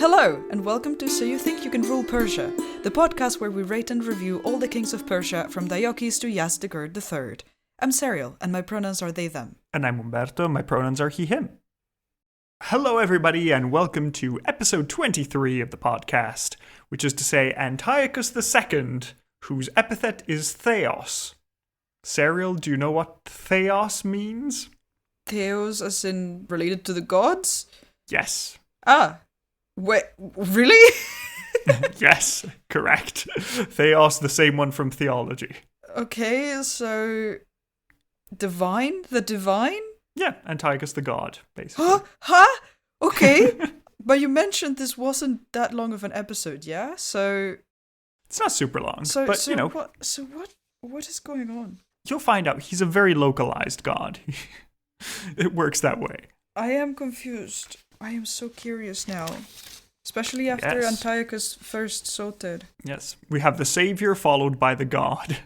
Hello, and welcome to So You Think You Can Rule Persia, the podcast where we rate and review all the kings of Persia from Antiochus to Yazdegerd III. I'm Serial, and my pronouns are they, them. And I'm Umberto, my pronouns are he, him. Hello everybody, and welcome to episode 23 of the podcast, which is to say Antiochus II, whose epithet is Theos. Serial, do you know what Theos means? Theos as in related to the gods? Yes. Ah. Wait, really? Yes, correct. Theos, the same one from theology. Okay, so... Divine? The divine? Yeah, Antiochus the god, basically. Huh? Okay. But you mentioned this wasn't that long of an episode, yeah? So... It's not super long, but you know... What is going on? You'll find out. He's a very localized god. It works that way. I am confused. I am so curious now. Especially after Antiochus first sorted. Yes. We have the savior followed by the god.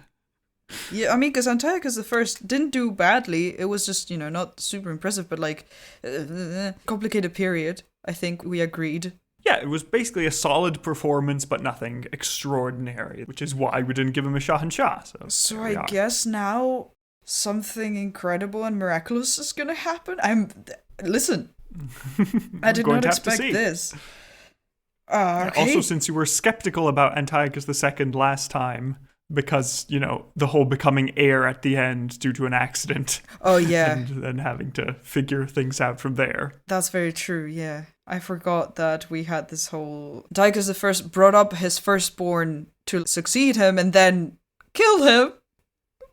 Yeah, I mean, because Antiochus the first didn't do badly. It was just, not super impressive, but complicated period. I think we agreed. Yeah, it was basically a solid performance, but nothing extraordinary, which is why we didn't give him a Shah. So I guess now something incredible and miraculous is going to happen. Listen, I did not expect this. Okay. Also, since you were skeptical about Antiochus II last time, because, the whole becoming heir at the end due to an accident. Oh, yeah. And then having to figure things out from there. That's very true, yeah. I forgot that we had this whole... Antiochus I brought up his firstborn to succeed him and then killed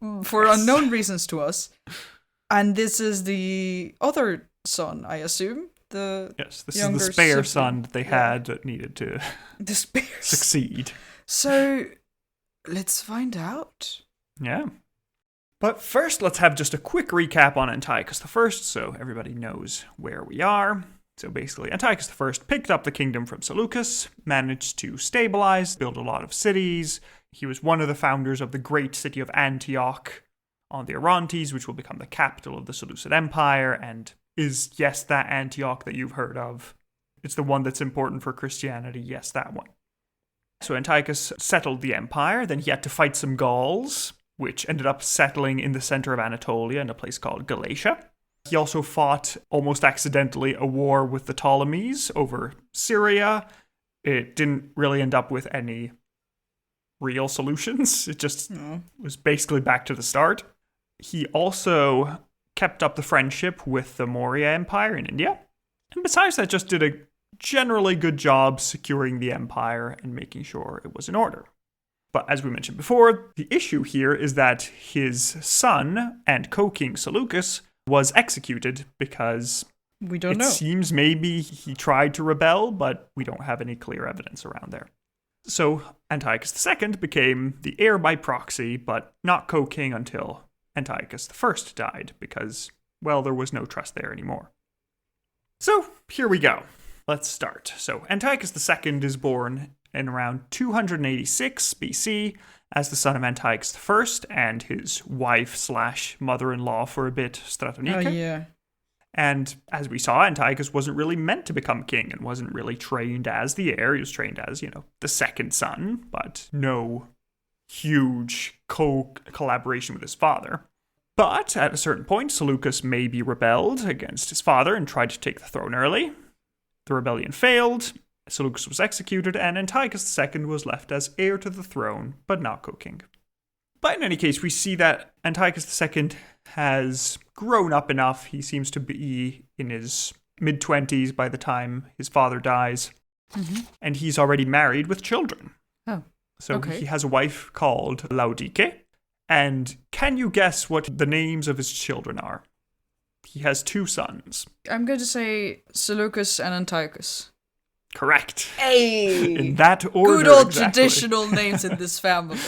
him for unknown reasons to us. And this is the other son, I assume. This is the spare son that they had that needed to succeed. So, let's find out. Yeah. But first, let's have just a quick recap on Antiochus I, so everybody knows where we are. So basically, Antiochus I picked up the kingdom from Seleucus, managed to stabilize, build a lot of cities. He was one of the founders of the great city of Antioch on the Orontes, which will become the capital of the Seleucid Empire, and is, yes, that Antioch that you've heard of. It's the one that's important for Christianity, yes, that one. So Antiochus settled the empire, then he had to fight some Gauls, which ended up settling in the center of Anatolia in a place called Galatia. He also fought, almost accidentally, a war with the Ptolemies over Syria. It didn't really end up with any real solutions. It just was basically back to the start. He also kept up the friendship with the Maurya Empire in India. And besides that, just did a generally good job securing the empire and making sure it was in order. But as we mentioned before, the issue here is that his son and co-king Seleucus was executed because it seems maybe he tried to rebel, but we don't have any clear evidence around there. So Antiochus II became the heir by proxy, but not co-king until Antiochus I died because, well, there was no trust there anymore. So here we go. Let's start. So Antiochus II is born in around 286 BC as the son of Antiochus I and his wife/mother-in-law for a bit, Stratonike. Oh, yeah. And as we saw, Antiochus wasn't really meant to become king and wasn't really trained as the heir. He was trained as, the second son, but no huge collaboration with his father. But at a certain point, Seleucus maybe rebelled against his father and tried to take the throne early. The rebellion failed, Seleucus was executed, and Antiochus II was left as heir to the throne, but not co-king. But in any case, we see that Antiochus II has grown up enough. He seems to be in his mid-20s by the time his father dies, and he's already married with children. Oh. So he has a wife called Laodike, and can you guess what the names of his children are? He has two sons. I'm going to say Seleucus and Antiochus. Correct. Hey! In that order, good old exactly. Traditional names in this family.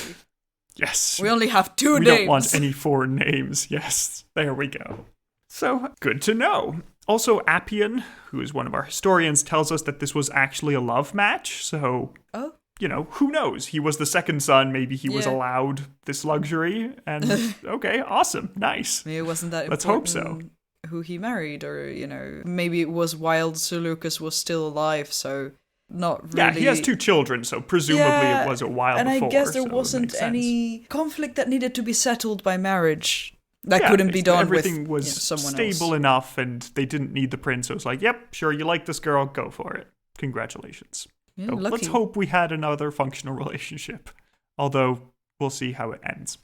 Yes. We only have two names. We don't want any foreign names. Yes, there we go. So, good to know. Also, Appian, who is one of our historians, tells us that this was actually a love match, so... Oh. Who knows? He was the second son. Maybe he was allowed this luxury. And, okay, awesome. Nice. Maybe it wasn't that important. Let's hope so. Who he married, or, maybe it was while Seleucus was still alive, so not really. Yeah, he has 2 children, so presumably it was a while and before. I guess there so it wasn't makes sense. any conflict that needed to be settled by marriage. That Yeah, couldn't be done everything with was someone stable else. enough, and they didn't need the prince. So it was like, yep, sure, you like this girl, go for it. Congratulations. Yeah, So lucky. let's hope we had another functional relationship. Although, we'll see how it ends.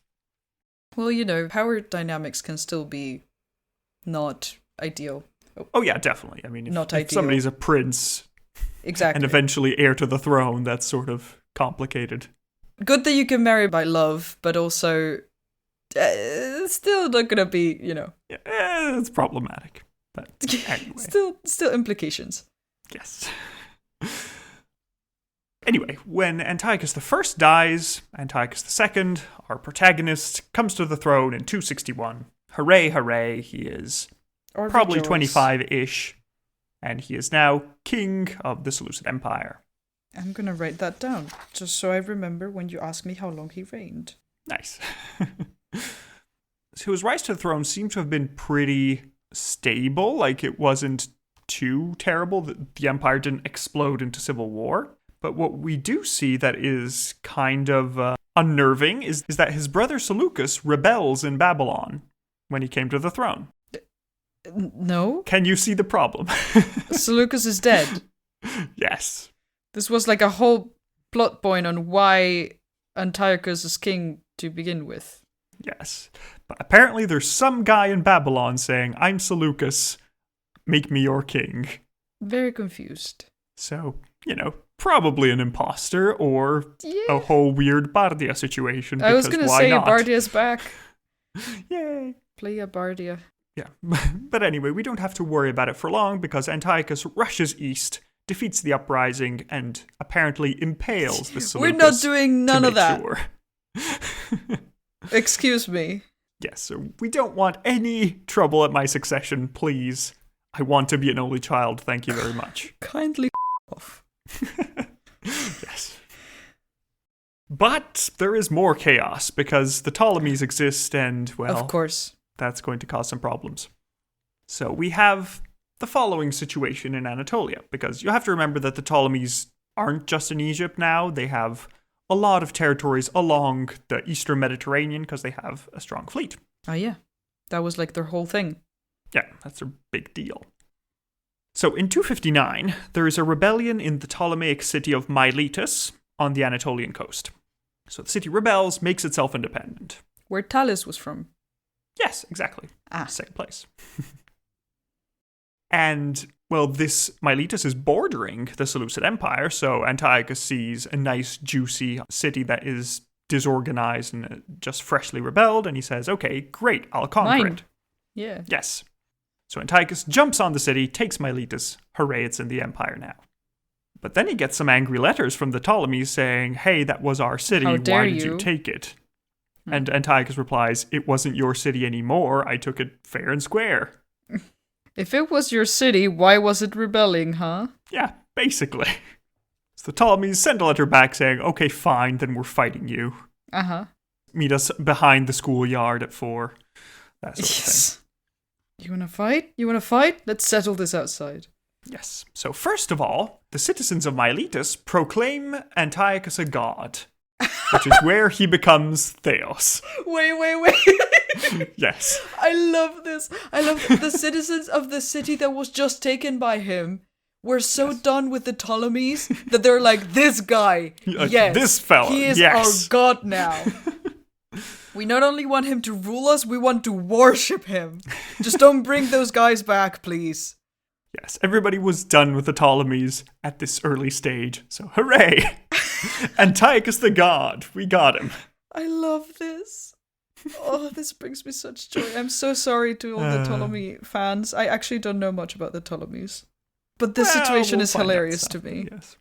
Well, power dynamics can still be not ideal. Oh yeah, definitely. I mean, if Not ideal. somebody's a prince Exactly. and eventually heir to the throne, that's sort of complicated. Good that you can marry by love, but also it's still not gonna be, Yeah, it's problematic. But anyway. still implications. Yes. Anyway, when Antiochus I dies, Antiochus II, our protagonist, comes to the throne in 261. Hooray, hooray, he is Or probably rejoice. 25-ish, and he is now king of the Seleucid Empire. I'm gonna write that down, just so I remember when you ask me how long he reigned. Nice. So his rise to the throne seemed to have been pretty stable, like it wasn't too terrible that the empire didn't explode into civil war. But what we do see that is kind of unnerving is that his brother Seleucus rebels in Babylon when he came to the throne. No? Can you see the problem? Seleucus is dead. Yes. This was like a whole plot point on why Antiochus is king to begin with. Yes. But apparently there's some guy in Babylon saying, I'm Seleucus, make me your king. Very confused. So, probably an imposter or a whole weird Bardia situation. I was because gonna why say not? Bardia's back. Yay. Play a Bardia. Yeah. But anyway, we don't have to worry about it for long because Antiochus rushes east, defeats the uprising, and apparently impales the Seleucus. We're not doing none of that. Sure. Excuse me. Yes, so we don't want any trouble at my succession, please. I want to be an only child, thank you very much. Kindly off. Yes. But there is more chaos because the Ptolemies exist and, well, Of course. that's going to cause some problems. So we have the following situation in Anatolia, because you have to remember that the Ptolemies aren't just in Egypt now, they have a lot of territories along the eastern Mediterranean because they have a strong fleet. Oh yeah. That was like their whole thing. Yeah, that's a big deal. So in 259, there is a rebellion in the Ptolemaic city of Miletus on the Anatolian coast. So the city rebels, makes itself independent. Where Thales was from. Yes, exactly. Ah. Same place. And, well, this Miletus is bordering the Seleucid Empire, so Antiochus sees a nice, juicy city that is disorganized and just freshly rebelled, and he says, okay, great, I'll conquer Mine. it. Yeah. Yes. So Antiochus jumps on the city, takes Miletus, hooray, it's in the empire now. But then he gets some angry letters from the Ptolemies saying, hey, that was our city, How dare why did you take it? And Antiochus replies, it wasn't your city anymore, I took it fair and square. If it was your city, why was it rebelling, huh? Yeah, basically. So the Ptolemies send a letter back saying, okay, fine, then we're fighting you. Uh-huh. Meet us behind the schoolyard at 4. That sort of thing. Yes. You wanna fight? You wanna fight? Let's settle this outside. Yes. So first of all, the citizens of Miletus proclaim Antiochus a god, which is where he becomes Theos. Wait. Yes. I love this. I love the citizens of the city that was just taken by him were so done with the Ptolemies that they're like, this guy, Like, yes, this fella, he is yes. our god now. We not only want him to rule us, we want to worship him. Just don't bring those guys back, please. Yes, everybody was done with the Ptolemies at this early stage, so hooray! Antiochus the god, we got him. I love this. Oh, this brings me such joy. I'm so sorry to all the Ptolemy fans. I actually don't know much about the Ptolemies. But this situation we'll is find out hilarious some, to me. Yes.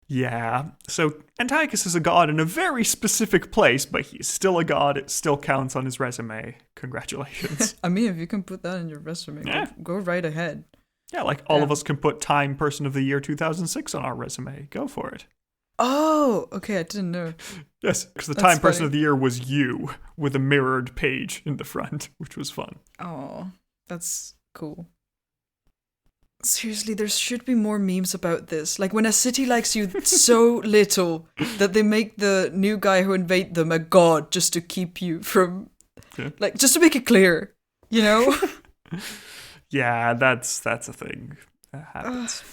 Yeah, so Antiochus is a god in a very specific place, but he's still a god. It still counts on his resume. Congratulations. I mean, if you can put that in your resume, Yeah. go right ahead. Yeah, like all of Yeah. us can put Time Person of the Year 2006 on our resume. Go for it. Oh, okay, I didn't know. Yes, because the That's Time Person funny. of the Year was you with a mirrored page in the front, which was fun. Oh, that's cool. Seriously, there should be more memes about this. Like when a city likes you so little that they make the new guy who invade them a god just to keep you from, like, just to make it clear, you know? Yeah, that's a thing that happens.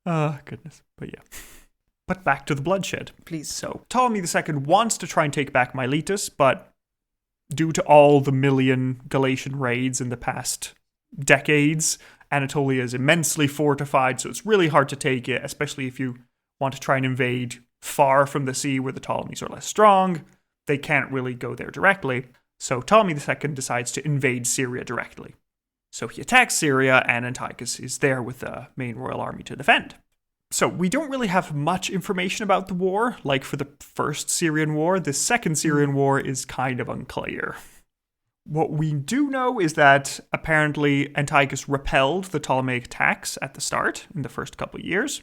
Oh, goodness. But yeah. But back to the bloodshed. Please. So, Ptolemy II wants to try and take back Miletus, but due to all the million Galatian raids in the past decades, Anatolia is immensely fortified, so it's really hard to take it, especially if you want to try and invade far from the sea where the Ptolemies are less strong. They can't really go there directly. So Ptolemy II decides to invade Syria directly. So he attacks Syria, and Antiochus is there with the main royal army to defend. So we don't really have much information about the war. Like for the first Syrian war, the second Syrian war is kind of unclear. What we do know is that apparently Antiochus repelled the Ptolemaic attacks at the start in the first couple of years.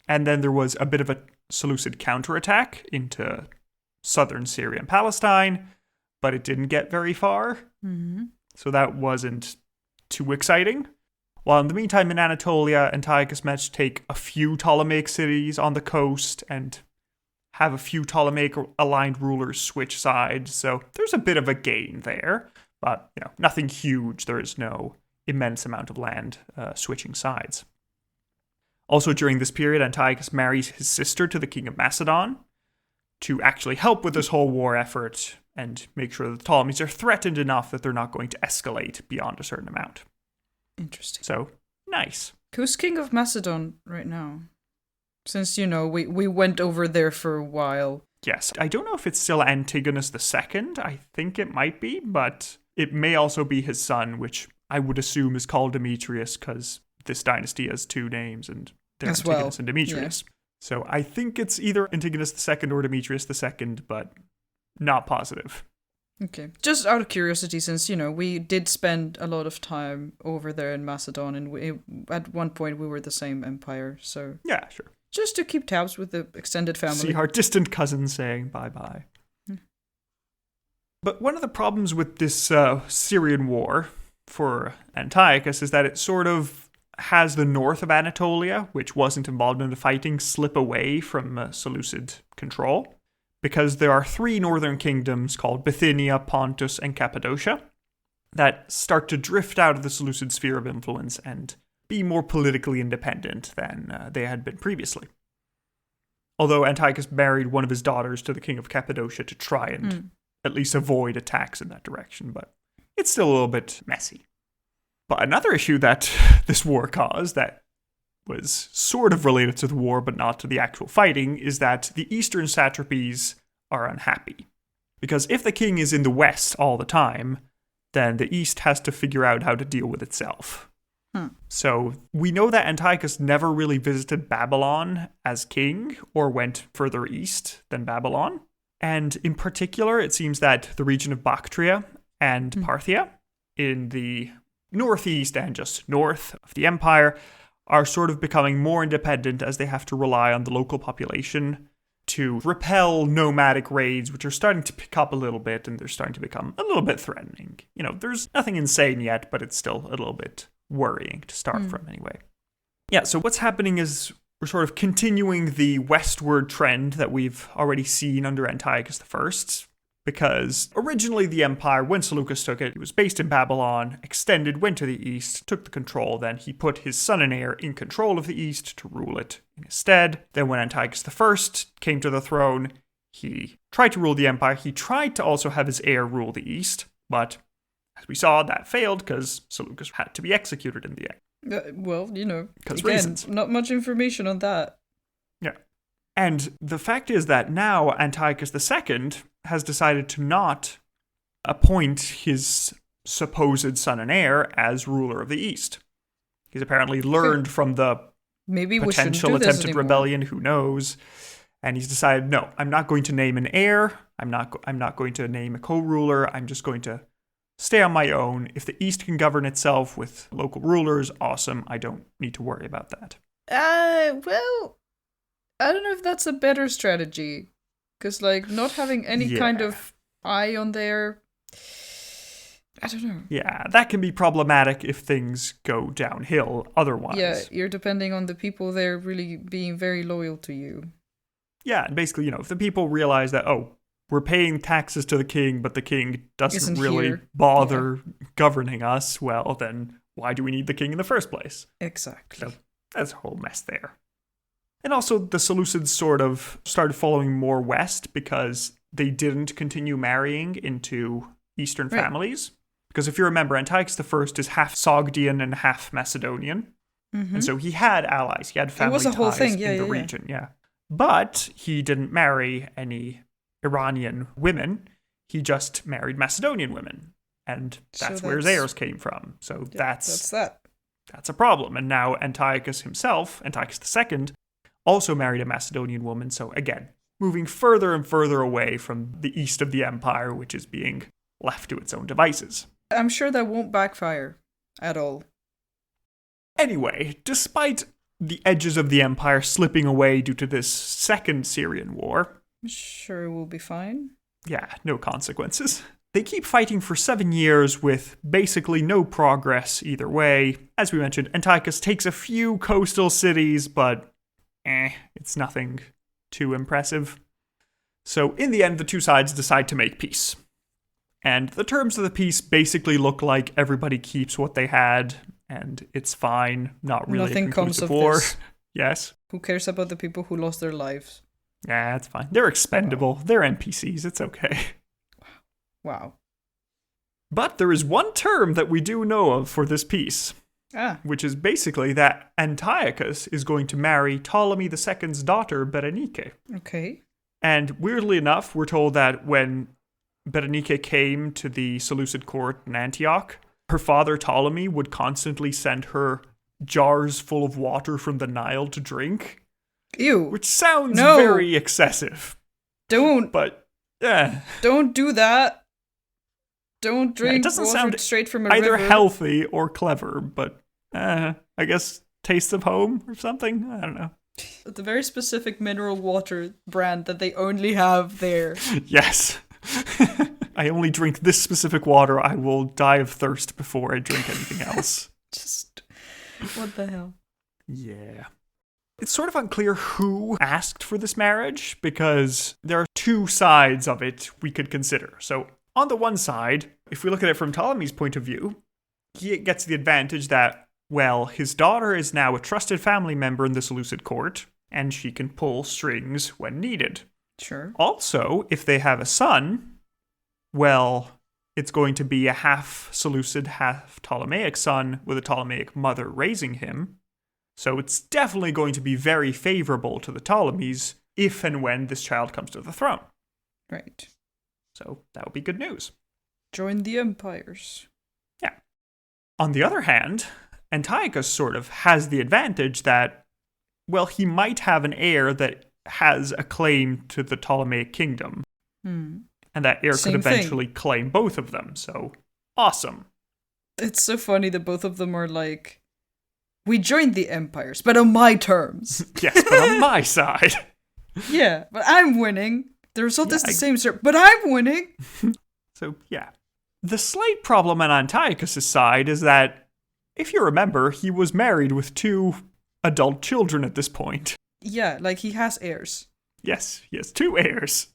And then there was a bit of a Seleucid counterattack into southern Syria and Palestine, but it didn't get very far. Mm-hmm. So that wasn't too exciting. While in the meantime in Anatolia, Antiochus managed to take a few Ptolemaic cities on the coast and have a few Ptolemaic aligned rulers switch sides. So there's a bit of a gain there. But, nothing huge. There is no immense amount of land switching sides. Also, during this period, Antiochus marries his sister to the king of Macedon to actually help with this whole war effort and make sure that the Ptolemies are threatened enough that they're not going to escalate beyond a certain amount. Interesting. So, nice. Who's king of Macedon right now? Since, we went over there for a while. Yes, I don't know if it's still Antiochus II. I think it might be, but it may also be his son, which I would assume is called Demetrius because this dynasty has two names, and they're Antigonus and Demetrius. Yeah. So I think it's either Antiochus II or Demetrius II, but not positive. Okay. Just out of curiosity, since, we did spend a lot of time over there in Macedon, and at one point we were the same empire, so... Yeah, sure. Just to keep tabs with the extended family. See our distant cousins saying bye-bye. But one of the problems with this Syrian war for Antiochus is that it sort of has the north of Anatolia, which wasn't involved in the fighting, slip away from Seleucid control. Because there are three northern kingdoms called Bithynia, Pontus, and Cappadocia that start to drift out of the Seleucid sphere of influence and be more politically independent than they had been previously. Although Antiochus married one of his daughters to the king of Cappadocia to try and at least avoid attacks in that direction, but it's still a little bit messy. But another issue that this war caused that was sort of related to the war but not to the actual fighting is that the eastern satrapies are unhappy. Because if the king is in the west all the time, then the east has to figure out how to deal with itself. So we know that Antiochus never really visited Babylon as king or went further east than Babylon. And in particular, it seems that the region of Bactria and Parthia in the northeast and just north of the empire are sort of becoming more independent as they have to rely on the local population to repel nomadic raids, which are starting to pick up a little bit, and they're starting to become a little bit threatening. There's nothing insane yet, but it's still a little bit worrying to start from anyway. Yeah, so what's happening is we're sort of continuing the westward trend that we've already seen under Antiochus I, because originally the empire, when Seleucus took it, it was based in Babylon, extended, went to the east, took the control, then he put his son and heir in control of the east to rule it in his stead. Then when Antiochus I came to the throne, he tried to rule the empire. He tried to also have his heir rule the east, but as we saw, that failed because Seleucus had to be executed in the end. Well, again, reasons. Not much information on that. Yeah. And the fact is that now Antiochus II has decided to not appoint his supposed son and heir as ruler of the East. He's apparently learned from the potential attempted rebellion, who knows, and he's decided, no, I'm not going to name an heir, I'm not going to name a co-ruler, I'm just going to stay on my own. If the East can govern itself with local rulers, awesome, I don't need to worry about that. Well, I don't know if that's a better strategy. Because, not having any kind of eye on there, I don't know. Yeah, that can be problematic if things go downhill otherwise. Yeah, you're depending on the people there really being very loyal to you. Yeah, and basically, if the people realize that, we're paying taxes to the king, but the king doesn't Isn't really here. bother governing us, well, then why do we need the king in the first place? Exactly. So that's a whole mess there. And also, the Seleucids sort of started following more west because they didn't continue marrying into Eastern families. Because if you remember, Antiochus I is half Sogdian and half Macedonian. Mm-hmm. And so he had allies. He had family was a whole ties thing, in the region. Yeah. But he didn't marry any Iranian women. He just married Macedonian women. And that's where his heirs came from. So that's a problem. And now Antiochus himself, Antiochus II, also married a Macedonian woman. So again, moving further and further away from the east of the empire, which is being left to its own devices. I'm sure that won't backfire at all. Anyway, despite the edges of the empire slipping away due to this second Syrian war, I'm sure we'll be fine. Yeah, no consequences. They keep fighting for 7 years with basically no progress either way. As we mentioned, Antiochus takes a few coastal cities, but it's nothing too impressive. So in the end, the two sides decide to make peace. And the terms of the peace basically look like everybody keeps what they had, and it's fine. Not really Nothing a comes conclusive of war. this. Yes. Who cares about the people who lost their lives? Yeah, it's fine. They're expendable. They're NPCs. It's okay. Wow. But there is one term that we do know of for this peace. Which is basically that Antiochus is going to marry Ptolemy II's daughter, Berenike. Okay. And weirdly enough, we're told that when Berenike came to the Seleucid court in Antioch, her father Ptolemy would constantly send her jars full of water from the Nile to drink. Ew. Which sounds very excessive. Don't. But, yeah. Don't do that. Don't drink it doesn't water sound straight from a either river. healthy or clever, but I guess taste of home or something? I don't know. It's a very specific mineral water brand that they only have there. Yes. I only drink this specific water. I will die of thirst before I drink anything else. Just, what the hell? Yeah. It's sort of unclear who asked for this marriage, because there are two sides of it we could consider. So, on the one side, if we look at it from Ptolemy's point of view, he gets the advantage that, well, his daughter is now a trusted family member in the Seleucid court, and she can pull strings when needed. Sure. Also, if they have a son, well, it's going to be a half Seleucid, half Ptolemaic son with a Ptolemaic mother raising him. So it's definitely going to be very favorable to the Ptolemies if and when this child comes to the throne. Right. So that would be good news. Join the empires. Yeah. On the other hand, Antiochus sort of has the advantage that, well, he might have an heir that has a claim to the Ptolemaic kingdom. And that heir could eventually claim both of them. So, awesome. It's so funny that both of them are like, we joined the empires, but on my terms. Yes, but on my side. Yeah, but I'm winning. The result is the same, sir, but I'm winning. So, yeah. The slight problem on Antiochus' side is that, if you remember, he was married with 2 adult children at this point. Yeah, like he has heirs. Yes, he has 2 heirs.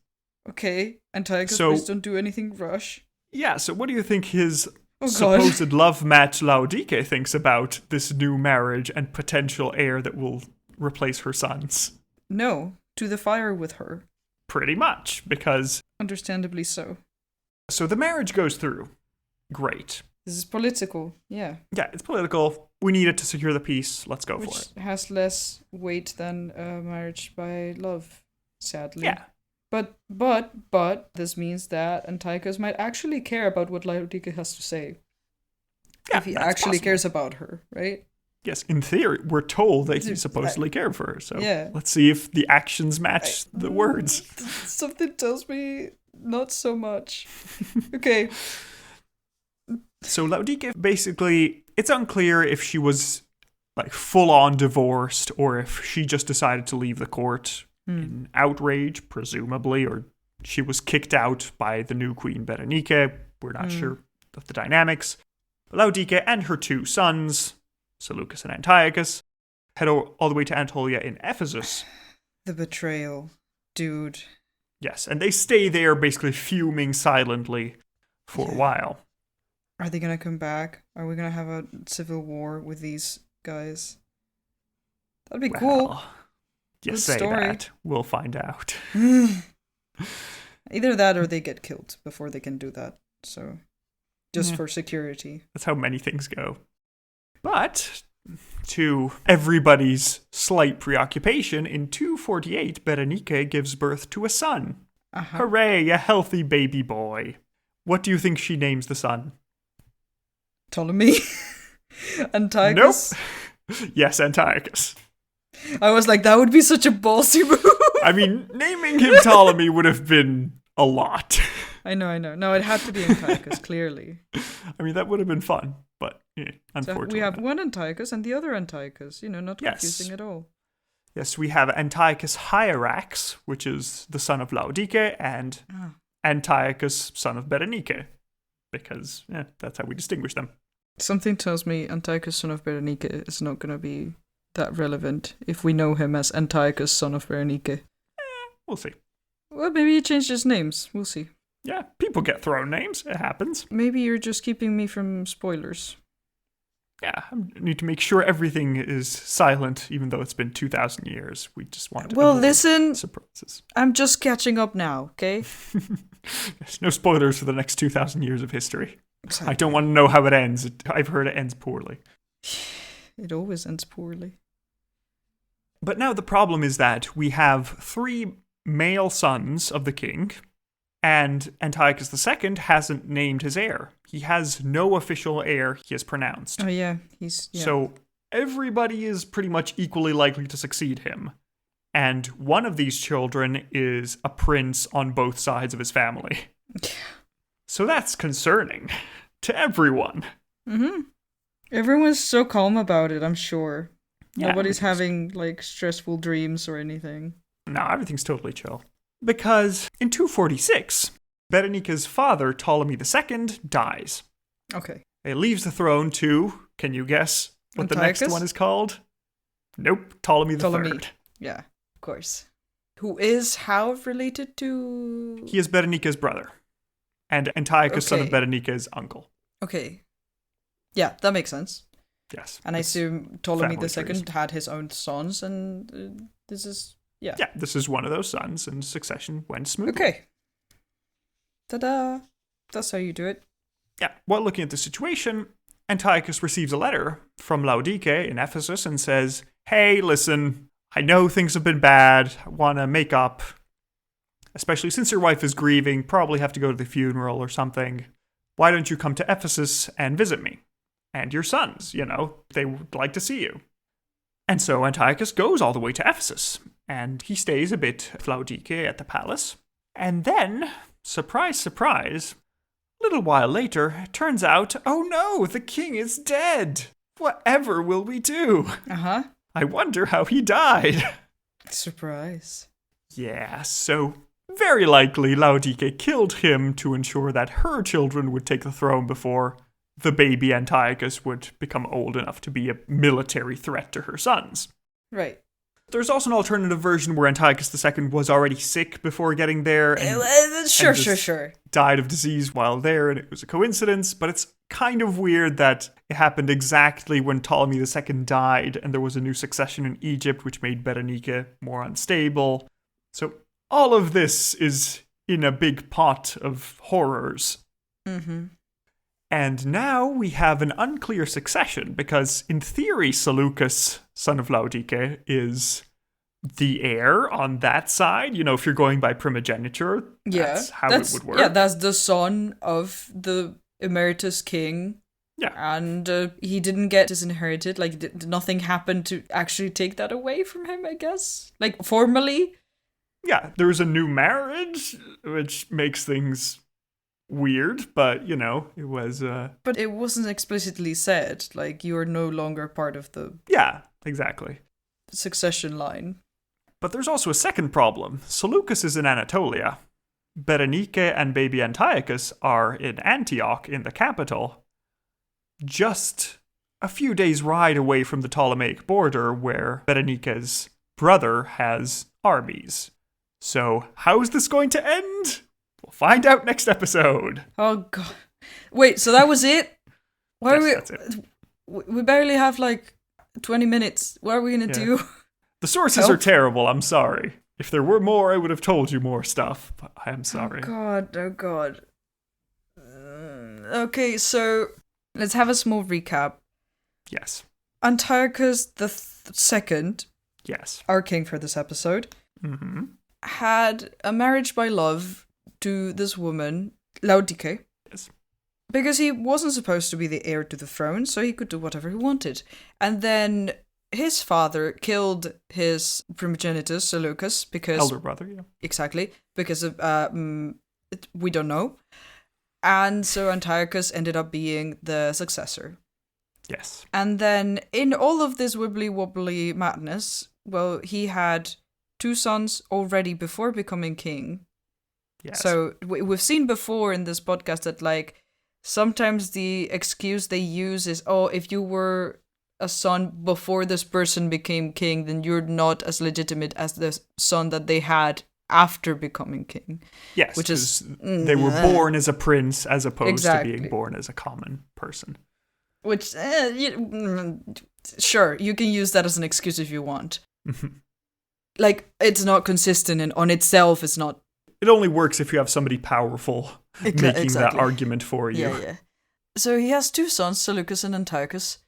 Okay, Antiochus, please don't do anything rush. Yeah, so what do you think his supposed love match Laodike thinks about this new marriage and potential heir that will replace her sons? No, to the fire with her. Pretty much, because... Understandably so. So the marriage goes through. Great. This is political, yeah. Yeah, it's political. We need it to secure the peace. Let's go for it. Which has less weight than a marriage by love, sadly. Yeah. But this means that Antiochus might actually care about what Laodike has to say. Yeah, if he actually cares about her, right? Yes, in theory, we're told that he supposedly cared for her. So yeah. Let's see if the actions match the words. Something tells me not so much. Okay. So Laodike, basically, it's unclear if she was like full-on divorced or if she just decided to leave the court in outrage, presumably, or she was kicked out by the new queen Berenike. We're not sure. of the dynamics. Laodike and her two sons, Seleucus and Antiochus, head all the way to Anatolia in Ephesus. The betrayal. Dude. Yes, and they stay there basically fuming silently for a while. Are they gonna come back? Are we gonna have a civil war with these guys? That'd be cool. You Good say story. that. We'll find out. Either that or they get killed before they can do that. So, just for security. That's how many things go. But, to everybody's slight preoccupation, in 248, Berenike gives birth to a son. Hooray, a healthy baby boy. What do you think she names the son? Ptolemy? Antiochus? Nope. Yes, Antiochus. I was like, that would be such a ballsy move. I mean, naming him Ptolemy would have been a lot. I know. No, it had to be Antiochus, clearly. I mean, that would have been fun, but unfortunately. So we have one Antiochus and the other Antiochus, not Yes. confusing at all. Yes, we have Antiochus Hierax, which is the son of Laodike, and Antiochus, son of Berenike, because that's how we distinguish them. Something tells me Antiochus, son of Berenike, is not going to be that relevant if we know him as Antiochus, son of Berenike. We'll see. Well, maybe he changed his names. We'll see. Yeah, people get thrown names. It happens. Maybe you're just keeping me from spoilers. Yeah, I need to make sure everything is silent, even though it's been 2,000 years. We just want to avoid listen, surprises. I'm just catching up now, okay? There's no spoilers for the next 2,000 years of history. Exactly. I don't want to know how it ends. I've heard it ends poorly. It always ends poorly. But now the problem is that we have 3 male sons of the king, and Antiochus II hasn't named his heir. He has no official heir he has pronounced. Oh, yeah. So everybody is pretty much equally likely to succeed him. And one of these children is a prince on both sides of his family. So that's concerning to everyone. Mm-hmm. Everyone's so calm about it, I'm sure. Yeah, Nobody's having, stressful dreams or anything. No, everything's totally chill. Because in 246, Berenike's father, Ptolemy II, dies. Okay. It leaves the throne to, can you guess what Antiochus? the next one is called? Nope, Ptolemy III. Yeah, of course. Who is how related to... He is Berenike's brother. And Antiochus, son of Okay. Berenike's uncle. Okay. Yeah, that makes sense. Yes. And I assume Ptolemy family II trees. had his own sons, and this is... Yeah. Yeah, this is one of those sons, and succession went smoothly. Okay. Ta-da! That's how you do it. Yeah, while looking at the situation, Antiochus receives a letter from Laodike in Ephesus and says, hey, listen, I know things have been bad, I want to make up, especially since your wife is grieving, probably have to go to the funeral or something. Why don't you come to Ephesus and visit me? And your sons, they would like to see you. And so Antiochus goes all the way to Ephesus, and he stays a bit with Laodike at the palace. And then, surprise, surprise, a little while later, it turns out, oh no, the king is dead. Whatever will we do? Uh-huh. I wonder how he died. Surprise. Yeah, so very likely Laodike killed him to ensure that her children would take the throne before the baby Antiochus would become old enough to be a military threat to her sons. Right. There's also an alternative version where Antiochus II was already sick before getting there and Sure. died of disease while there, and it was a coincidence, but it's kind of weird that it happened exactly when Ptolemy II died and there was a new succession in Egypt, which made Berenike more unstable. So all of this is in a big pot of horrors. Mm-hmm. And now we have an unclear succession, because in theory, Seleucus, son of Laodike, is the heir on that side. If you're going by primogeniture, that's how it would work. Yeah, that's the son of the emeritus king. Yeah. And he didn't get disinherited. Nothing happened to actually take that away from him, I guess. Formally. Yeah, there's a new marriage, which makes things weird, but, it was... But it wasn't explicitly said, you're no longer part of the... Yeah, exactly. Succession line. But there's also a second problem. Seleucus is in Anatolia. Berenike and baby Antiochus are in Antioch, in the capital, just a few days' ride away from the Ptolemaic border where Berenike's brother has armies. So, how's this going to end? We'll find out next episode. Oh, God. Wait, so that was it? That's it. We barely have, 20 minutes. What are we going to do? The sources are terrible, I'm sorry. If there were more, I would have told you more stuff, but I am sorry. Oh, God. Okay, so let's have a small recap. Yes. Antiochus the second, Yes. our king for this episode, Mm-hmm. had a marriage by love to this woman, Laodike. Yes. Because he wasn't supposed to be the heir to the throne, so he could do whatever he wanted. And then his father killed his primogenitus, Seleucus, because... Elder brother, yeah. Exactly, because of... we don't know. And so Antiochus ended up being the successor. Yes. And then in all of this wibbly-wobbly madness, well, he had 2 sons already before becoming king. Yes. So we've seen before in this podcast that, sometimes the excuse they use is, if you were a son before this person became king, then you're not as legitimate as the son that they had after becoming king. Yes, which is they were born as a prince as opposed to being Exactly. born as a common person. Which, sure, you can use that as an excuse if you want. It's not consistent on itself. It's not. It only works if you have somebody powerful making that Exactly. argument for you. Yeah. So he has 2 sons, Seleucus and Antiochus,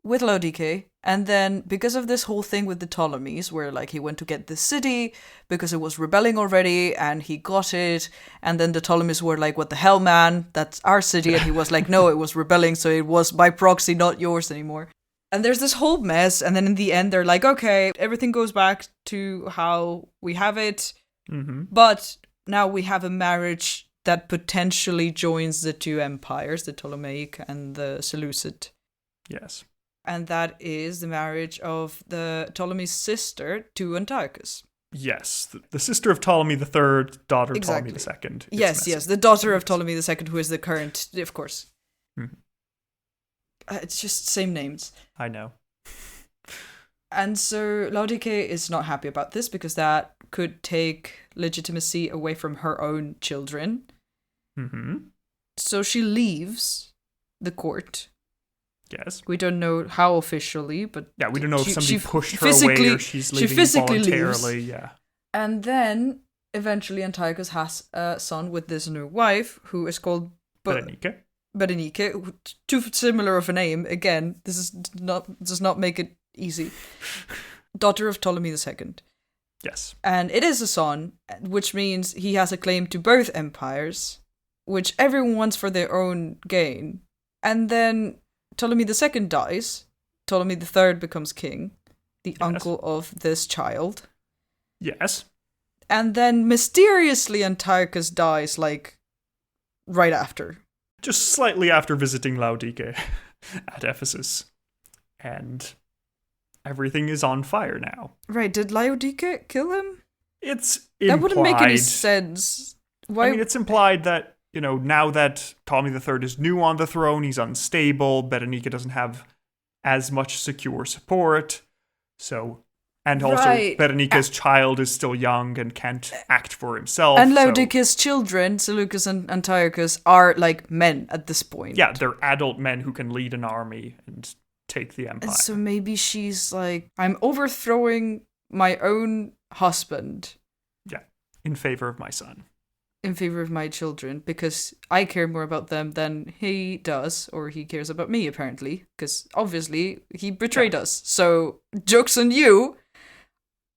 with Laodike. And then because of this whole thing with the Ptolemies, where he went to get the city because it was rebelling already, and he got it, and then the Ptolemies were like, "What the hell, man? That's our city." And he was like, "No, it was rebelling, so it was by proxy, not yours anymore." And there's this whole mess, and then in the end, they're like, "Okay, everything goes back to how we have it, but now we have a marriage that potentially joins the 2 empires, the Ptolemaic and the Seleucid." Yes. And that is the marriage of the Ptolemy's sister to Antiochus. Yes. The sister of Ptolemy III, daughter of Exactly. Ptolemy II. Yes, the daughter of Ptolemy II, who is the current, of course. Mhm. It's just same names. I know. And so Laodike is not happy about this because that could take legitimacy away from her own children. Mm-hmm. So she leaves the court. Yes. We don't know how officially, but Yeah, we don't know if somebody pushed her away physically- or she's she leaving physically voluntarily. leaves. Yeah. And then eventually Antiochus has a son with this new wife who is called Berenike. Too similar of a name. Again, does not make it easy. Daughter of Ptolemy II. Yes. And it is a son, which means he has a claim to both empires, which everyone wants for their own gain. And then Ptolemy II dies. Ptolemy III becomes king, the uncle of this child. Yes. And then mysteriously Antiochus dies, right after. Just slightly after visiting Laodike at Ephesus. And everything is on fire now. Right, did Laodike kill him? It's implied. That wouldn't make any sense. Why? I mean, it's implied that, now that Ptolemy III is new on the throne, he's unstable, Berenike doesn't have as much secure support. So, and also Right. Berenike's child is still young and can't act for himself. And so- Laodice's children, Seleucus and Antiochus, are men at this point. Yeah, they're adult men who can lead an army and take the empire. And so maybe she's I'm overthrowing my own husband Yeah, in favor of my son. in favor of my children because I care more about them than he does, or he cares about me, apparently, because obviously he betrayed us. So, joke's on you.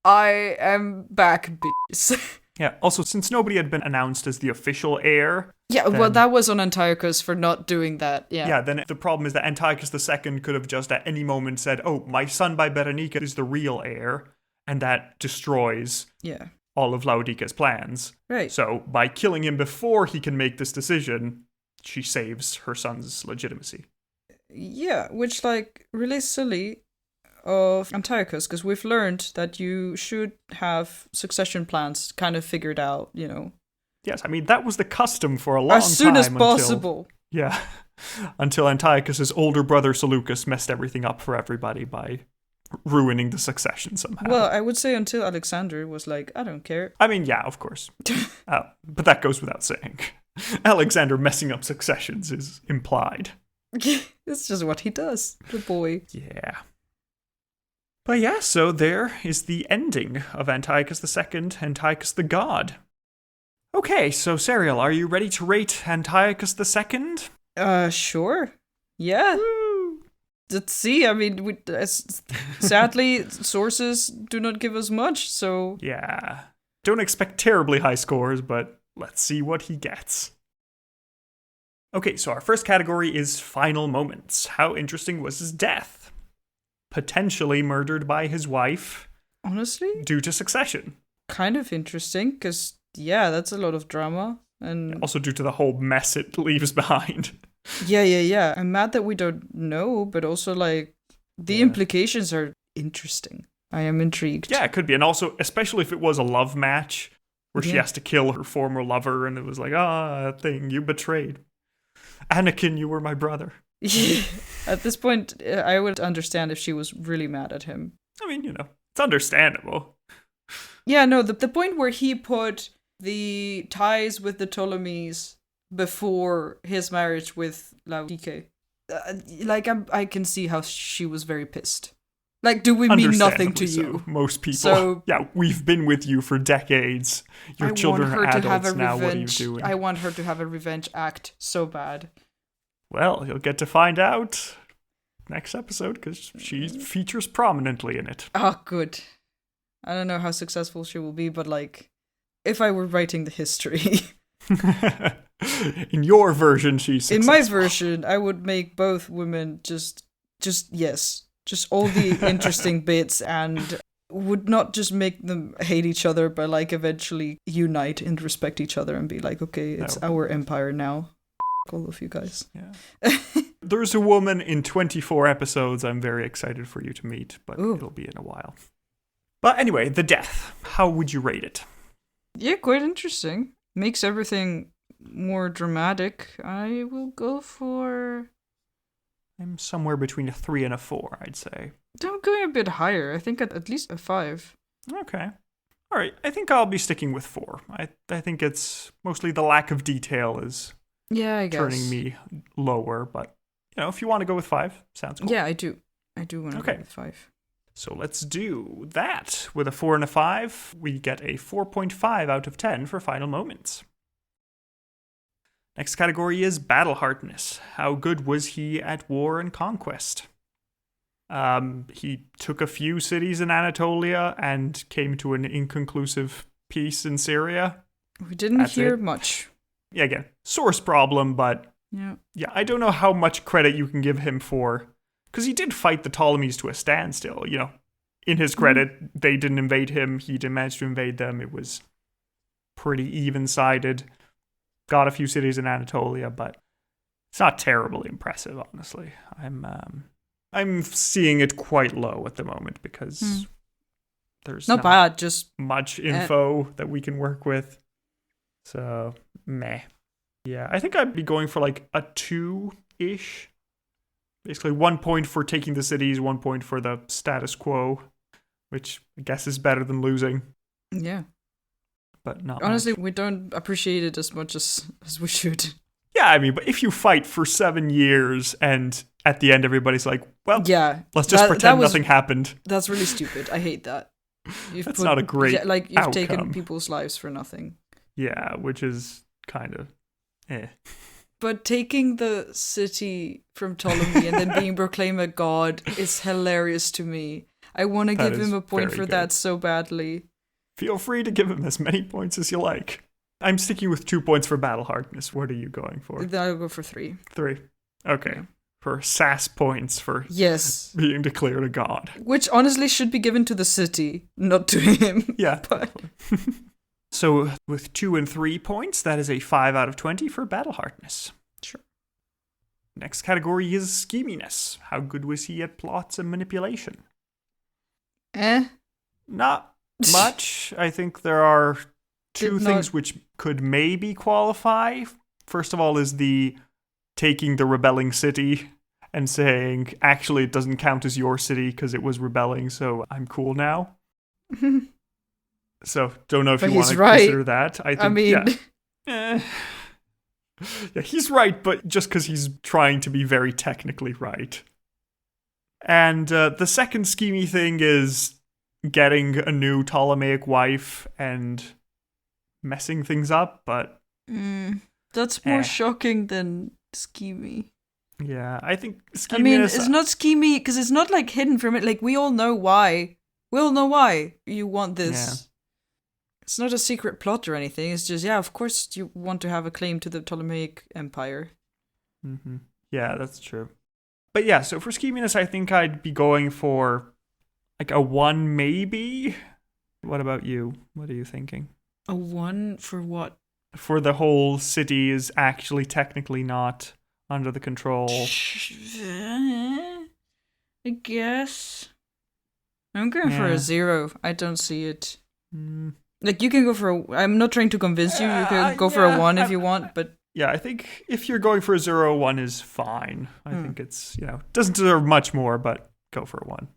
I am back, bitches. Yeah, also, since nobody had been announced as the official heir... Yeah, well, then- that was on Antiochus for not doing that, Yeah, then the problem is that Antiochus II could have just at any moment said, "Oh, my son by Berenike is the real heir," and that destroys Yeah. all of Laodice's plans. Right. So by killing him before he can make this decision, she saves her son's legitimacy. Yeah, which, really silly of Antiochus, because we've learned that you should have succession plans kind of figured out, Yes, I mean, that was the custom for a long time. As soon as possible. Yeah. Until Antiochus' older brother Seleucus messed everything up for everybody by ruining the succession somehow. Well, I would say until Alexander was like, I don't care. I mean, yeah, of course. But that goes without saying. Alexander messing up successions is implied. It's just what he does, the boy. Yeah. But yeah, so there is the ending of Antiochus II, Antiochus the God. Okay, so Serial, are you ready to rate Antiochus II? Sure. Yeah. Woo! Let's see. I mean, sadly, sources do not give us much, so... Yeah. Don't expect terribly high scores, but let's see what he gets. Okay, so our first category is final moments. How interesting was his death? Potentially murdered by his wife. Honestly? Due to succession. Kind of interesting, because, yeah, that's a lot of drama. And also due to the whole mess it leaves behind. Yeah. I'm mad that we don't know, but also, like, the implications are interesting. I am intrigued. Yeah, it could be. And also, especially if it was a love match, where she has to kill her former lover, and it was like, thing, you betrayed. Anakin, you were my brother. At this point, I would understand if she was really mad at him. I mean, it's understandable. Yeah, no, the point where he put the ties with the Ptolemies before his marriage with Laodike. I can see how she was very pissed. Like, do we mean nothing to you? Most people. So, yeah, we've been with you for decades. Your children are adults now. What are you doing? I want her to have a revenge act so bad. Well, you'll get to find out next episode because she features prominently in it. Oh, good. I don't know how successful she will be, but like, if I were writing the history. In your version, she's successful. In my version, I would make both women just all the interesting bits, and would not just make them hate each other, but like eventually unite and respect each other and be like, okay, it's our empire now. All of you guys. Yeah. There's a woman in 24 episodes I'm very excited for you to meet, but it'll be in a while. But anyway, the death. How would you rate it? Yeah, quite interesting. Makes everything more dramatic. I will go for... I'm somewhere between a 3 and a 4, I'd say. I'm going a bit higher. I think at least a 5. Okay. All right. I think I'll be sticking with 4. I think it's mostly the lack of detail is I guess turning me lower. But, if you want to go with 5, sounds cool. Yeah, I do. I do want to go with 5. So let's do that. With a 4 and a 5, we get a 4.5 out of 10 for final moments. Next category is battle hardness. How good was he at war and conquest? He took a few cities in Anatolia and came to an inconclusive peace in Syria. We didn't hear much. Yeah, again, source problem, but yeah, I don't know how much credit you can give him for, because he did fight the Ptolemies to a standstill. In his credit, they didn't invade him. He didn't manage to invade them. It was pretty even-sided. Got a few cities in Anatolia, but it's not terribly impressive, honestly. I'm seeing it quite low at the moment because there's not bad, just much info that we can work with. So, meh. Yeah, I think I'd be going for like a 2-ish. Basically 1 point for taking the cities, 1 point for the status quo, which I guess is better than losing. Yeah. But not honestly, much. We don't appreciate it as much as we should. Yeah, I mean, but if you fight for 7 years and at the end everybody's like, well, let's just pretend nothing happened. That's really stupid. I hate that. That's not a great you've outcome. taken people's lives for nothing. Yeah, which is kind of But taking the city from Ptolemy and then being proclaimed a god is hilarious to me. I want to give him a point for that so badly. Feel free to give him as many points as you like. I'm sticking with 2 points for battle hardness. What are you going for? I'll go for 3. 3. Okay. Yeah. For sass points for being declared a god. Which honestly should be given to the city, not to him. Yeah. But... So with 2 and 3 points, that is a 5 out of 20 for battle hardness. Sure. Next category is scheminess. How good was he at plots and manipulation? Not much. I think there are two things which could maybe qualify. First of all is the taking the rebelling city and saying, actually, it doesn't count as your city because it was rebelling, so I'm cool now. So, don't know if you want to consider that. I mean... Yeah. Yeah, he's right, but just because he's trying to be very technically right. And the second schemey thing is getting a new Ptolemaic wife and messing things up, but... That's more shocking than schemey. Yeah, I think scheminess... I mean, it's not schemey, because it's not, like, hidden from it. Like, we all know why. We all know why you want this. Yeah. It's not a secret plot or anything. It's just, yeah, of course you want to have a claim to the Ptolemaic Empire. Mm-hmm. Yeah, that's true. But yeah, so for scheminess, I think I'd be going for, like, a 1 maybe. What about you? What are you thinking? A 1 for what? For the whole city is actually technically not under the control. I guess. I'm going for a 0. I don't see it. Like, you can go for I'm not trying to convince you. You can go for a 1 if you want, but... Yeah, I think if you're going for a 0, 1 is fine. I think it's, doesn't deserve much more, but go for a 1.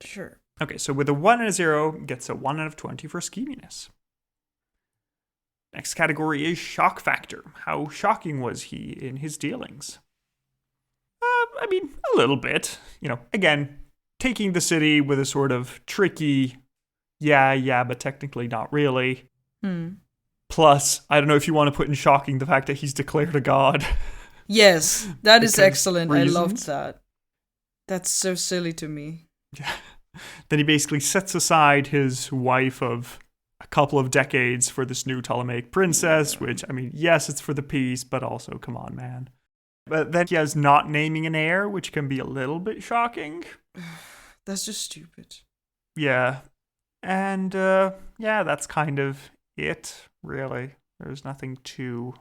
Sure. Okay, so with a 1 and a 0, gets a 1 out of 20 for scheminess. Next category is shock factor. How shocking was he in his dealings? I mean, a little bit. Again, taking the city with a sort of tricky, yeah, but technically not really. Plus, I don't know if you want to put in shocking the fact that he's declared a god. Yes, that is excellent. Reasons. I loved that. That's so silly to me. Yeah. Then he basically sets aside his wife of a couple of decades for this new Ptolemaic princess, which, I mean, yes, it's for the peace, but also, come on, man. But then he has not naming an heir, which can be a little bit shocking. That's just stupid. Yeah. And, that's kind of it, really. There's nothing too...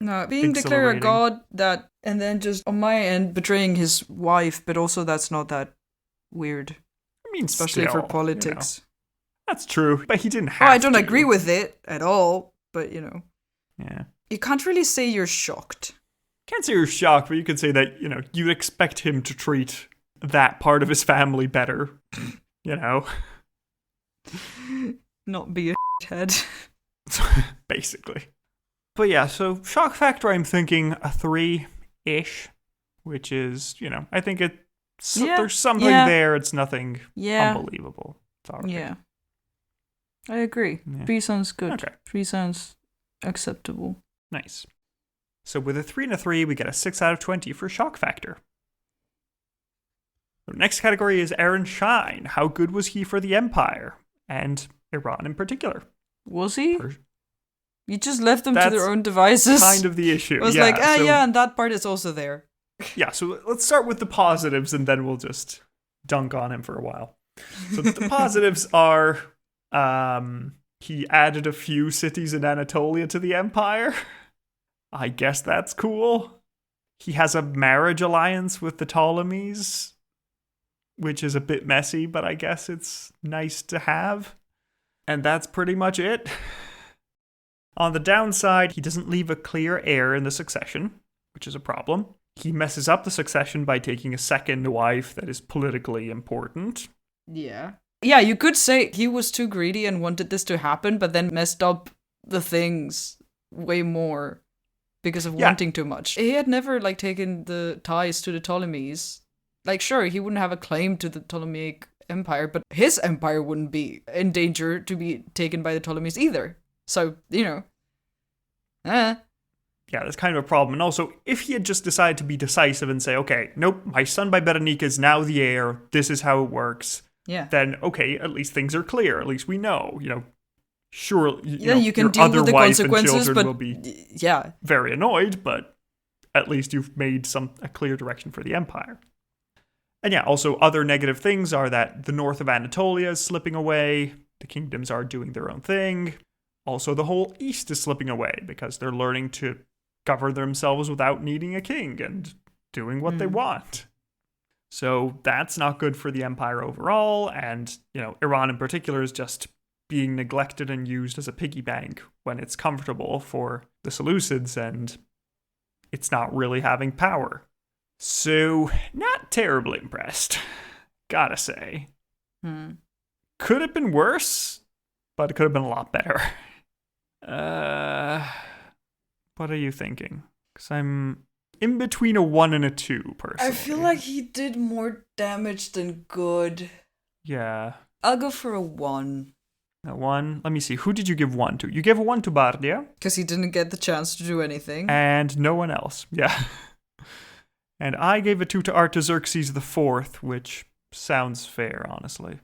No, being declared a god, that, and then just, on my end, betraying his wife, but also that's not that weird. I mean, especially for politics. That's true, but he didn't have I don't agree with it at all, but, Yeah. You can't really say you're shocked. Can't say you're shocked, but you could say that, you'd expect him to treat that part of his family better, Not be a head. Basically. But yeah, so shock factor, I'm thinking a 3-ish, which is, I think there's something there. It's nothing unbelievable. It's all right. Yeah. I agree. Yeah. 3 sounds good. Okay. 3 sounds acceptable. Nice. So with a 3 and a 3, we get a 6 out of 20 for shock factor. The next category is Aaron Shine. How good was he for the Empire? And Iran in particular. Was he? You just left them to their own devices. Kind of the issue. It was and that part is also there. Yeah, so let's start with the positives and then we'll just dunk on him for a while. So the positives are he added a few cities in Anatolia to the empire. I guess that's cool. He has a marriage alliance with the Ptolemies, which is a bit messy, but I guess it's nice to have. And that's pretty much it. On the downside, he doesn't leave a clear heir in the succession, which is a problem. He messes up the succession by taking a second wife that is politically important. Yeah. Yeah, you could say he was too greedy and wanted this to happen, but then messed up the things way more because of wanting too much. He had never, taken the ties to the Ptolemies. Sure, he wouldn't have a claim to the Ptolemaic Empire, but his empire wouldn't be in danger to be taken by the Ptolemies either. So, Yeah, that's kind of a problem. And also, if he had just decided to be decisive and say, okay, nope, my son by Berenica is now the heir, this is how it works, then, okay, at least things are clear. At least we know, sure, you can deal with the consequences, but will be very annoyed, but at least you've made a clear direction for the empire. And also other negative things are that the north of Anatolia is slipping away, the kingdoms are doing their own thing. Also, the whole east is slipping away because they're learning to govern themselves without needing a king and doing what they want. So that's not good for the empire overall. And, Iran in particular is just being neglected and used as a piggy bank when it's comfortable for the Seleucids and it's not really having power. So, not terribly impressed, gotta say. Could have been worse, but it could have been a lot better. What are you thinking? Because I'm in between a 1 and a 2, personally. I feel like he did more damage than good. Yeah. I'll go for a 1. A 1. Let me see. Who did you give 1 to? You gave a 1 to Bardia. Because he didn't get the chance to do anything. And no one else. Yeah. And I gave a 2 to Artaxerxes IV, which sounds fair, honestly.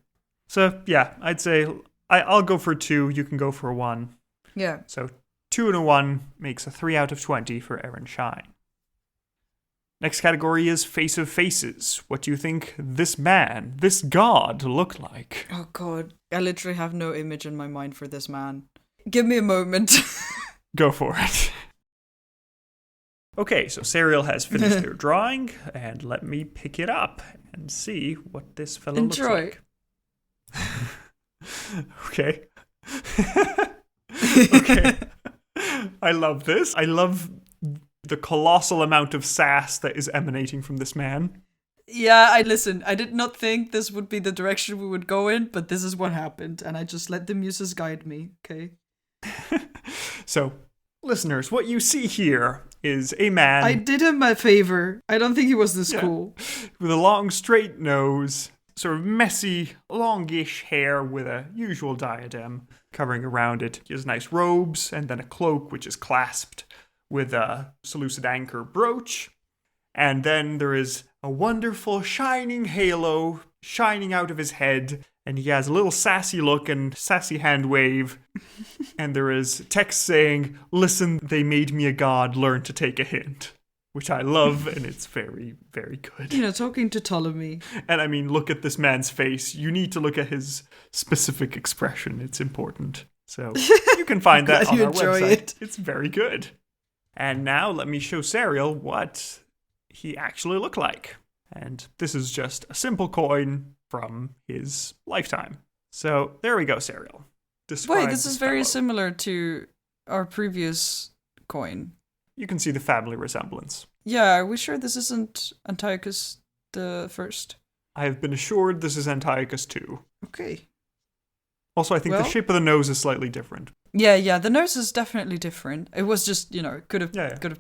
So, yeah, I'd say I'll go for 2. You can go for a 1. Yeah. So 2 and a 1 makes a 3 out of 20 for Aaron Shine. Next category is Face of Faces. What do you think this man, this god, looked like? Oh god, I literally have no image in my mind for this man. Give me a moment. Go for it. Okay, so Serial has finished their drawing, and let me pick it up and see what this fellow looks like. Okay. Okay. I love this. I love the colossal amount of sass that is emanating from this man. Yeah, I did not think this would be the direction we would go in, but this is what happened, and I just let the muses guide me, okay? So, listeners, what you see here is a man... I did him a favor. I don't think he was this cool. With a long, straight nose, sort of messy, longish hair with a usual diadem covering around it. He has nice robes, and then a cloak which is clasped with a Seleucid anchor brooch. And then there is a wonderful shining halo shining out of his head, and he has a little sassy look and sassy hand wave. And there is text saying, "Listen, they made me a god, learn to take a hint." Which I love, and it's very, very good. You know, talking to Ptolemy. And I mean, look at this man's face. You need to look at his specific expression. It's important. So you can find that on our website. It's very good. And now let me show Serial what he actually looked like. And this is just a simple coin from his lifetime. So there we go, Serial. Wait, this is very similar to our previous coin. You can see the family resemblance. Yeah, are we sure this isn't Antiochus the First? I have been assured this is Antiochus II. Okay. Also, I think the shape of the nose is slightly different. Yeah, the nose is definitely different. It was just, it could have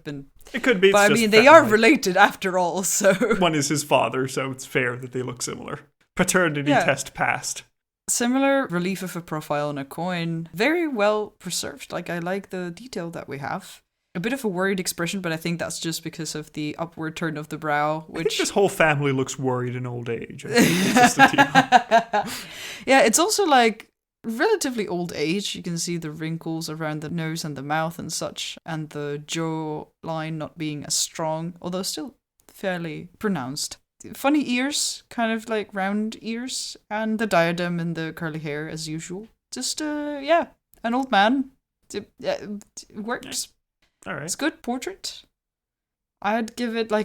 been. It could be. But I mean, they are related after all, so. One is his father, so it's fair that they look similar. Paternity test passed. Similar relief of a profile on a coin. Very well preserved. Like, I like the detail that we have. A bit of a worried expression, but I think that's just because of the upward turn of the brow, which... I think this whole family looks worried in old age. I think it's just a deal. Yeah, it's also like relatively old age. You can see the wrinkles around the nose and the mouth and such, and the jaw line not being as strong, although still fairly pronounced. Funny ears, kind of like round ears, and the diadem and the curly hair as usual. Just, an old man. It works. All right. It's a good portrait. I'd give it I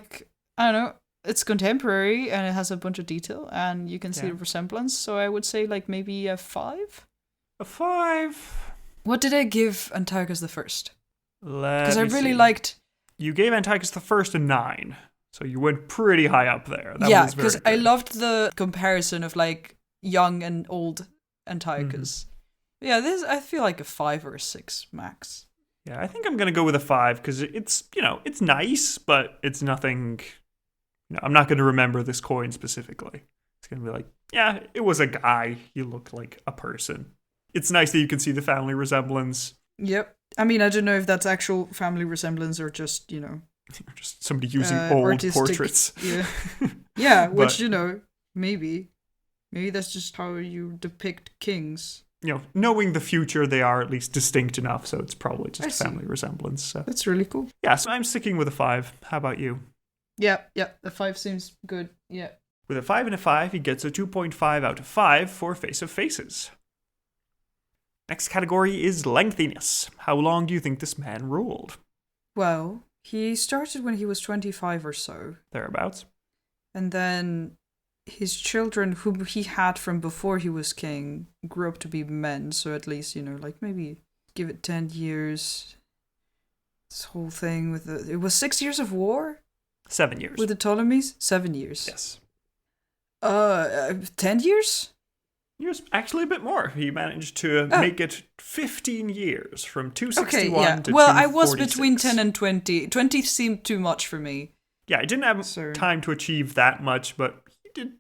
don't know, it's contemporary and it has a bunch of detail and you can see the resemblance, so I would say maybe a 5? A 5? What did I give Antiochus the First? Because I really liked... You gave Antiochus the First a 9, so you went pretty high up there. Yeah, because I loved the comparison of young and old Antiochus. Mm-hmm. Yeah, this I feel like a 5 or a 6 max. Yeah, I think I'm going to go with a 5 because it's nice, but it's nothing, I'm not going to remember this coin specifically. It's going to be it was a guy. He looked like a person. It's nice that you can see the family resemblance. Yep. I mean, I don't know if that's actual family resemblance or just, just somebody using old artistic portraits. Yeah. Yeah, which, maybe. Maybe that's just how you depict kings. Knowing the future, they are at least distinct enough, so it's probably just family resemblance. So. That's really cool. Yeah, so I'm sticking with a 5. How about you? Yeah, the 5 seems good, yeah. With a 5 and a 5, he gets a 2.5 out of 5 for Face of Faces. Next category is Lengthiness. How long do you think this man ruled? Well, he started when he was 25 or so. Thereabouts. And then his children, whom he had from before he was king, grew up to be men. So at least, like maybe give it 10 years. This whole thing with it was 6 years of war? 7 years. With the Ptolemies? 7 years. Yes. 10 years? Years, actually a bit more. He managed to make it 15 years from 261 to 246. Well, I was between 10 and 20. 20 seemed too much for me. Yeah, I didn't have time to achieve that much, but he did,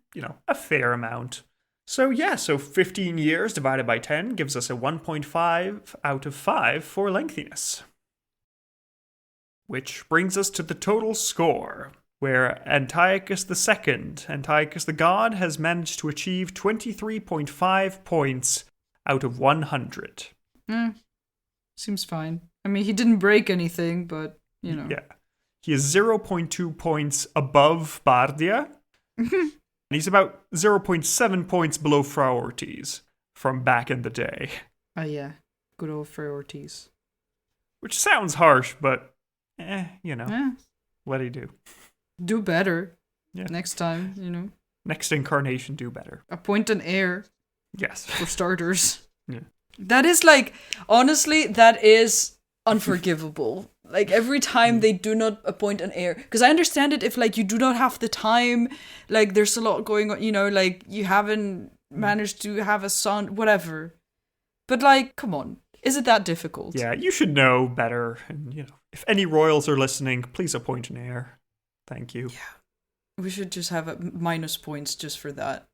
a fair amount. So 15 years divided by 10 gives us a 1.5 out of 5 for lengthiness. Which brings us to the total score, where Antiochus II, Antiochus the God, has managed to achieve 23.5 points out of 100. Seems fine. I mean, he didn't break anything, but, Yeah. He is 0.2 points above Bardia, and he's about 0.7 points below Frau Ortiz from back in the day. Oh, yeah. Good old Frau Ortiz. Which sounds harsh, but, what'd he do? Do better. Yeah. Next time, Next incarnation, do better. Appoint an heir. Yes. For starters. Yeah. That is honestly, that is unforgivable. Every time they do not appoint an heir. Because I understand it if, you do not have the time, there's a lot going on, you haven't managed to have a son, whatever. But, come on. Is it that difficult? Yeah, you should know better. And, if any royals are listening, please appoint an heir. Thank you. Yeah. We should just have minus points just for that.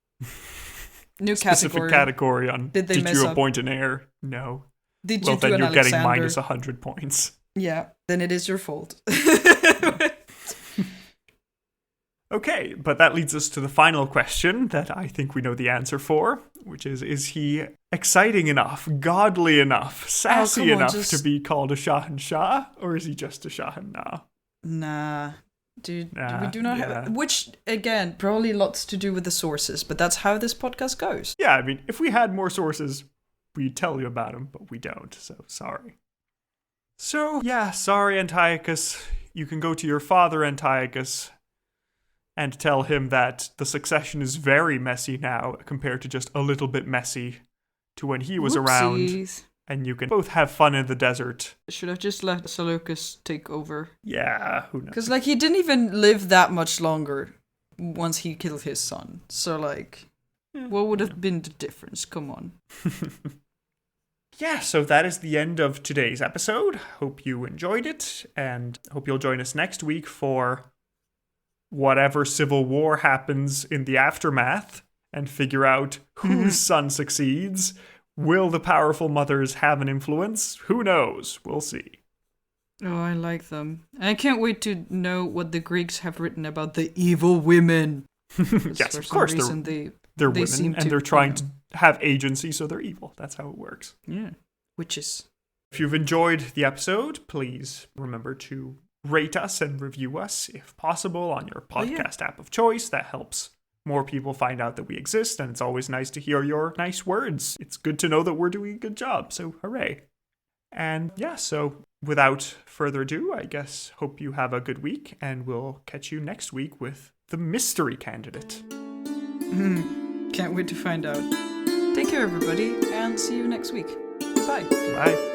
New Specific category on did you appoint an heir? No. Did you do then an you're Alexander? Getting minus 100 points. Yeah, then it is your fault. Okay, but that leads us to the final question that I think we know the answer for, which is he exciting enough, godly enough, sassy enough to be called a Shahanshah, or is he just a Shahanah? Nah. Dude, we do not have... Which, again, probably lots to do with the sources, but that's how this podcast goes. Yeah, I mean, if we had more sources, we'd tell you about them, but we don't, so sorry. So, sorry, Antiochus. You can go to your father, Antiochus, and tell him that the succession is very messy now compared to just a little bit messy to when he was around. And you can both have fun in the desert. Should have just let Seleucus take over. Yeah, who knows? Because, he didn't even live that much longer once he killed his son. So, what would have been the difference? Come on. Yeah, so that is the end of today's episode. Hope you enjoyed it, and hope you'll join us next week for whatever civil war happens in the aftermath and figure out whose son succeeds. Will the powerful mothers have an influence? Who knows? We'll see. Oh, I like them. I can't wait to know what the Greeks have written about the evil women. Yes, of course they're women, and they're trying to have agency, so they're evil. That's how it works. Yeah, witches. If you've enjoyed the episode, please remember to rate us and review us, if possible, on your podcast app of choice. That helps more people find out that we exist, and it's always nice to hear your nice words. It's good to know that we're doing a good job, so hooray. And so without further ado, I guess hope you have a good week, and we'll catch you next week with the mystery candidate. Can't wait to find out. Take care, everybody, and see you next week. Bye. Bye.